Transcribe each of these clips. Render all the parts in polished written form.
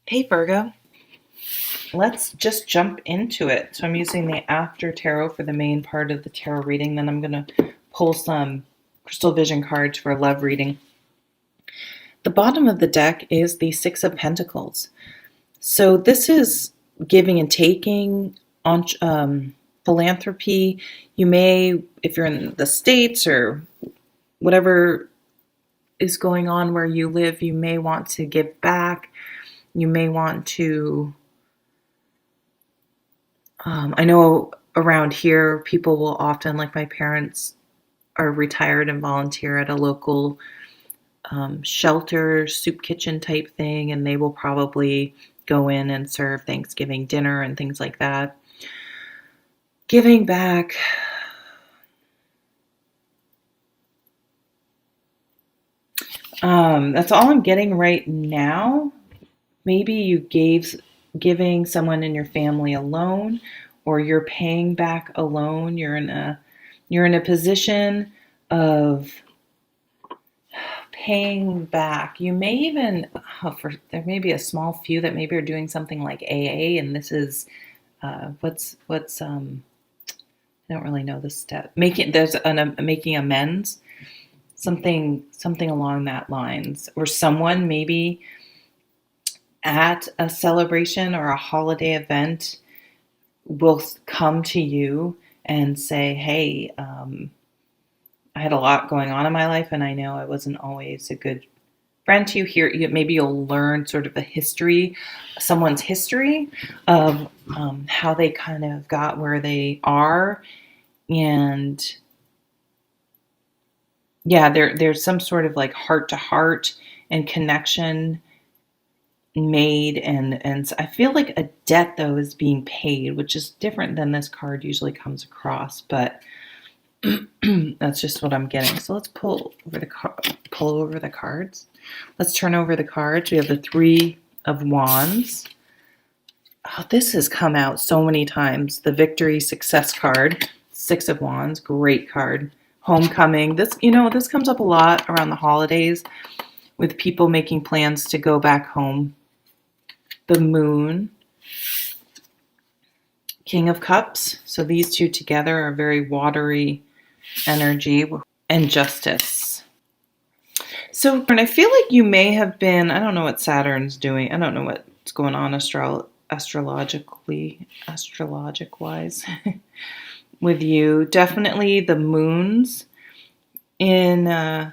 Hey Virgo, let's just jump into it. So I'm using the After Tarot for the main part of the tarot reading. Then I'm going to pull some Crystal Vision cards for a love reading. The bottom of the deck is the Six of Pentacles. So this is giving and taking, on philanthropy. You may, if you're in the States or whatever is going on where you live, you may want to give back. You may want to I know around here, people will often, like my parents, are retired and volunteer at a local shelter, soup kitchen type thing, and they will probably go in and serve Thanksgiving dinner and things like that. Giving back. That's all I'm getting right now. Maybe giving someone in your family a loan, or you're paying back a loan. You're in a position of paying back. You may even there may be a small few that maybe are doing something like AA, and this is what's I don't really know the step. Making amends, something along that lines, or someone maybe at a celebration or a holiday event will come to you and say, "Hey, I had a lot going on in my life, and I know I wasn't always a good friend to you." Here, maybe you'll learn sort of someone's history of how they kind of got where they are, and yeah, there's some sort of like heart to heart and connection made, and I feel like a debt though is being paid, which is different than this card usually comes across, but that's just what I'm getting. So let's pull over the cards. Let's turn over the cards. We have the Three of Wands. Oh, this has come out so many times. The Victory Success card. Six of Wands, great card. Homecoming. This comes up a lot around the holidays with people making plans to go back home. The Moon. King of Cups. So these two together are very watery energy. And Justice. So, and I feel like you may have been, I don't know what Saturn's doing. I don't know what's going on astrologic wise with you. Definitely the moons in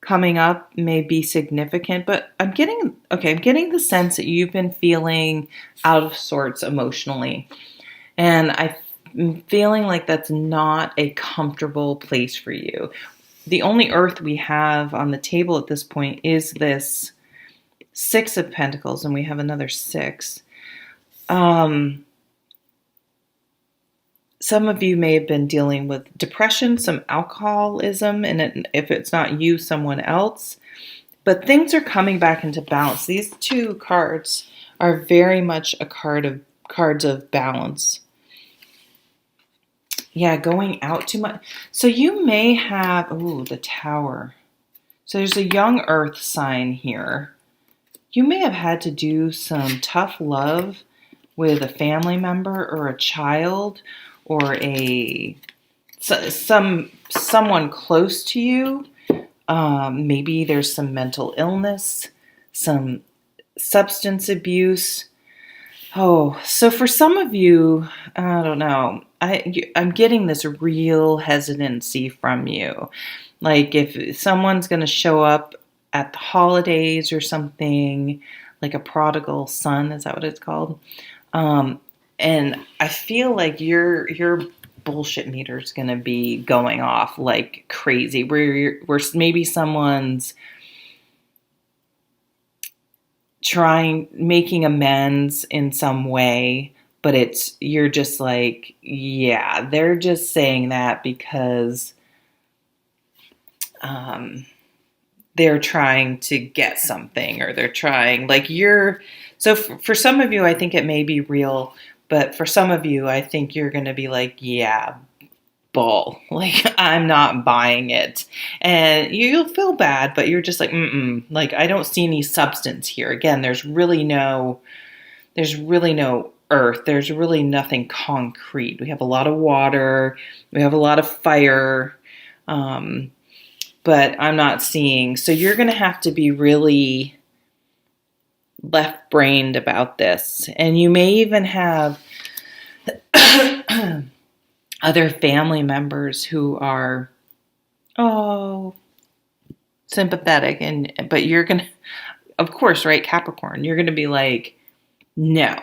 coming up may be significant, but I'm getting the sense that you've been feeling out of sorts emotionally. And I'm feeling like that's not a comfortable place for you. The only earth we have on the table at this point is this Six of Pentacles, and we have another six. Some of you may have been dealing with depression, some alcoholism, and if it's not you, someone else. But things are coming back into balance. These two cards are very much cards of balance. Yeah, going out too much. So you may have, the Tower. So there's a young earth sign here. You may have had to do some tough love with a family member or a child or someone close to you. Maybe there's some mental illness, some substance abuse. So for some of you, I don't know, I'm getting this real hesitancy from you. Like if someone's going to show up at the holidays or something, like a prodigal son, is that what it's called? And I feel like your bullshit meter is going to be going off like crazy, where maybe someone's making amends in some way, but you're just like, yeah, they're just saying that because they're trying to get something, or they're trying so for some of you I think it may be real, but for some of you I think you're going to be like, yeah, bull. Like, I'm not buying it. And you'll feel bad, but you're just like, like, I don't see any substance here. Again, there's really no earth. There's really nothing concrete. We have a lot of water. We have a lot of fire. But I'm not seeing. So you're going to have to be really left-brained about this. And you may even have other family members who are, sympathetic. But you're going to, of course, right, Capricorn, you're going to be like, no.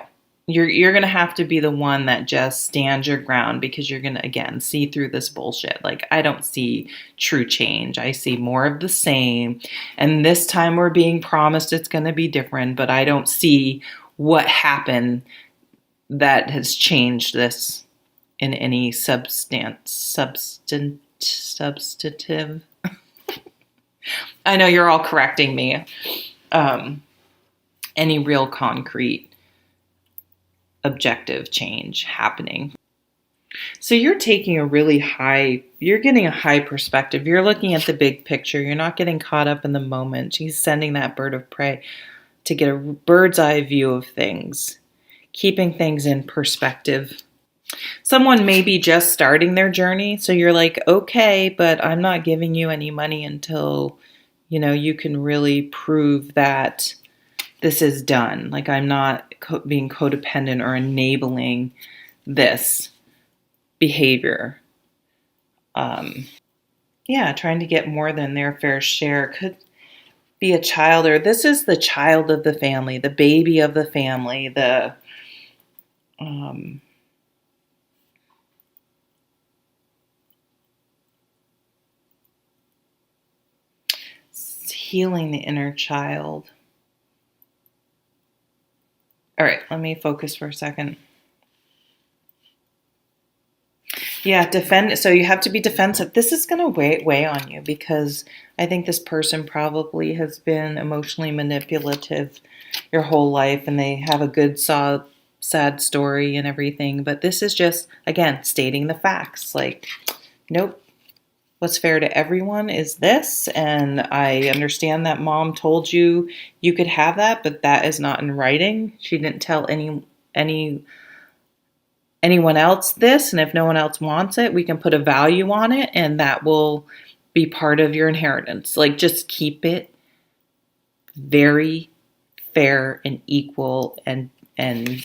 You're going to have to be the one that just stands your ground, because you're going to, again, see through this bullshit. Like, I don't see true change. I see more of the same. And this time we're being promised it's going to be different, but I don't see what happened that has changed this in any substantive. I know you're all correcting me. Any real concrete objective change happening. So you're taking you're getting a high perspective. You're looking at the big picture. You're not getting caught up in the moment. She's sending that bird of prey to get a bird's eye view of things, keeping things in perspective. Someone may be just starting their journey. So you're like, okay, but I'm not giving you any money until, you can really prove that this is done. Like, I'm not being codependent or enabling this behavior. Trying to get more than their fair share. Could be a child, or this is the child of the family, the baby of the family, the healing the inner child. All right, let me focus for a second. Yeah, defend. So you have to be defensive. This is going to weigh on you, because I think this person probably has been emotionally manipulative your whole life, and they have a good, sad story and everything. But this is just, again, stating the facts. Like, nope. What's fair to everyone is this, and I understand that mom told you could have that, but that is not in writing. She didn't tell anyone else this, and if no one else wants it, we can put a value on it, and that will be part of your inheritance. Like, just keep it very fair and equal, and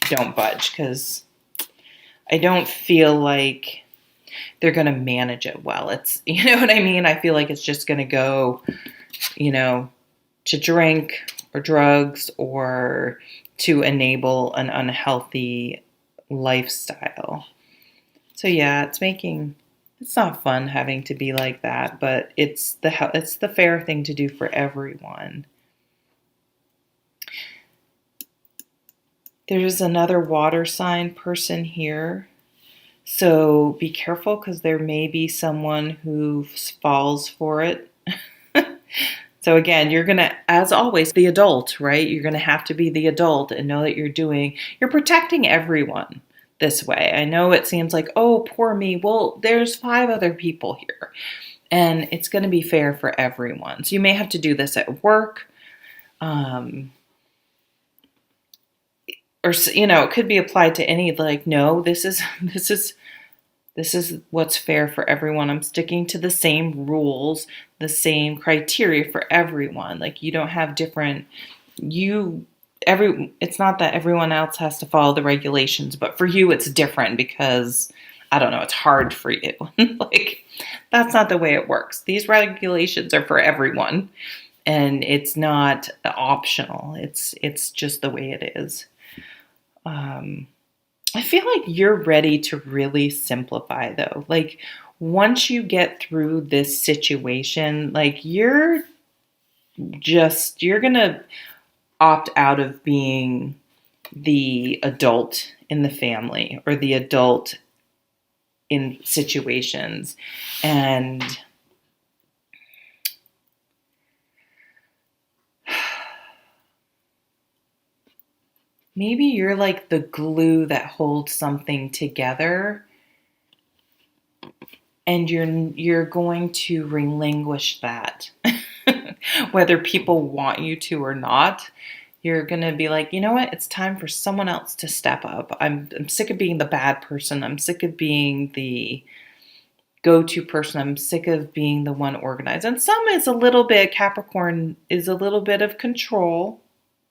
don't budge, because I don't feel like they're going to manage it well. It's, you know what I mean? I feel like it's just going to go, to drink or drugs, or to enable an unhealthy lifestyle. So yeah, it's not fun having to be like that, but it's the fair thing to do for everyone. There's another water sign person here. So be careful, because there may be someone who falls for it. So again, you're going to, as always, the adult, right? You're going to have to be the adult and know that you're protecting everyone this way. I know it seems like, oh, poor me. Well, there's 5 other people here, and it's going to be fair for everyone. So you may have to do this at work. Or, it could be applied to any, like, no, this is what's fair for everyone. I'm sticking to the same rules, the same criteria for everyone. Like, you don't have different, it's not that everyone else has to follow the regulations, but for you it's different because, I don't know, it's hard for you. Like, that's not the way it works. These regulations are for everyone, and it's not optional. It's just the way it is. I feel like you're ready to really simplify, though. Like, once you get through this situation, like, you're going to opt out of being the adult in the family or the adult in situations. And maybe you're like the glue that holds something together. and you're going to relinquish that. Whether people want you to or not, you're going to be like, you know what? It's time for someone else to step up. I'm sick of being the bad person. I'm sick of being the go-to person. I'm sick of being the one organized. And some is a little bit, Capricorn is a little bit of control,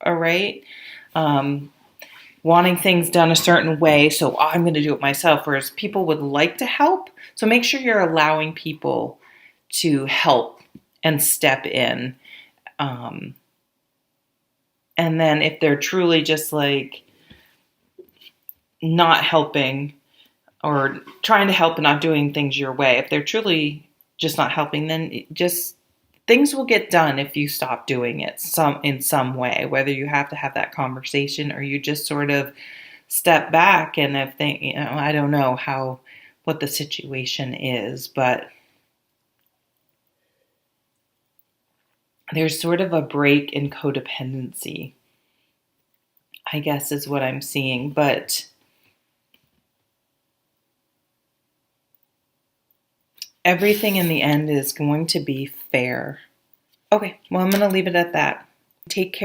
all right? Wanting things done a certain way, so I'm going to do it myself, whereas people would like to help. So make sure you're allowing people to help and step in. And then if they're truly just like not helping or trying to help and not doing things your way, if they're truly just not helping, then just things will get done if you stop doing it in some way, whether you have to have that conversation or you just sort of step back. And if they, I don't know what the situation is, but there's sort of a break in codependency, I guess is what I'm seeing. But everything in the end is going to be fair. Okay, well, I'm going to leave it at that. Take care.